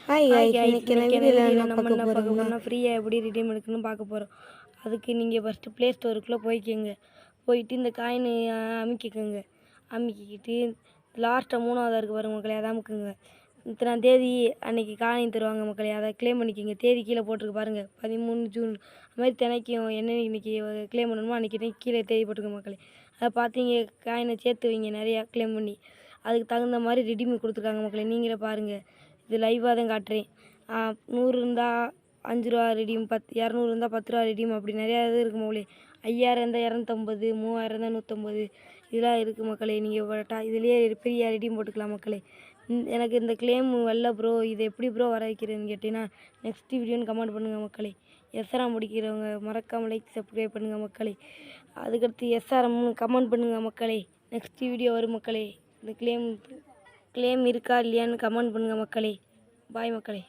Hi guys, இன்னைக்கு வீடியோவில் என்ன நம்ம என்ன பார்க்க போகிறோம்னா போகிறோம்னா ஃப்ரீயாக எப்படி ரிடீம் எடுக்கணும்னு பார்க்க போகிறோம். அதுக்கு நீங்கள் ஃபஸ்ட்டு ப்ளே ஸ்டோருக்குள்ளே போயிட்டு இந்த காயின் அமுக்கிக்கோங்க. அமுக்கிக்கிட்டு லாஸ்ட்டாக 3வது இருக்குது பாருங்க மக்களே, அதை அமுக்குங்க. இத்தனாம் தேதி அன்றைக்கி காயின் தருவாங்க மக்களே, அதை க்ளைம் பண்ணிக்கோங்க. தேதி கீழே போட்டிருக்கு பாருங்கள், 13 ஜூன். அது மாதிரி தினைக்கும் என்ன இன்றைக்கி க்ளைம் பண்ணணுமோ அன்றைக்கி கீழே தேதி போட்டுருங்க மக்களே. அதை பார்த்து இங்கே காயினை சேர்த்து வைங்க நிறையா க்ளைம் பண்ணி. அதுக்கு தகுந்த மாதிரி ரிடீம் கொடுத்துருக்காங்க மக்களே, நீங்களே பாருங்கள். இது லைவாக தான் காட்டுறேன். 100 இருந்தால் 5 ரூபா ரெடீம், 200 இருந்தால் 10 ரூபா ரெடீம், அப்படி நிறையா இது இருக்குது மக்களே. 5000 இருந்தால் 250, 3000 இருந்தால் 150, இதெல்லாம் இருக்குது மக்களே. நீங்கள் இதுலேயே பெரிய ரெடீம் போட்டுக்கலாம் மக்களே. எனக்கு இந்த கிளைம் வரல ப்ரோ, இது எப்படி ப்ரோ வர வைக்கிறதுன்னு கேட்டிங்கன்னா நெக்ஸ்ட் வீடியோன்னு கமெண்ட் பண்ணுங்கள் மக்களே. எஸ்ஆர்எம் முடிக்கிறவங்க மறக்காமல் லைக் சப்ஸ்கிரைப் பண்ணுங்கள் மக்களே. அதுக்கடுத்து எஸ்ஆர்எம்னு கமெண்ட் பண்ணுங்கள் மக்களே. நெக்ஸ்ட் வீடியோ வரும் மக்களே. இந்த கிளைம் இருக்கா இல்லையான்னு கமெண்ட் பண்ணுங்கள் மக்களே. பாய் மக்களே.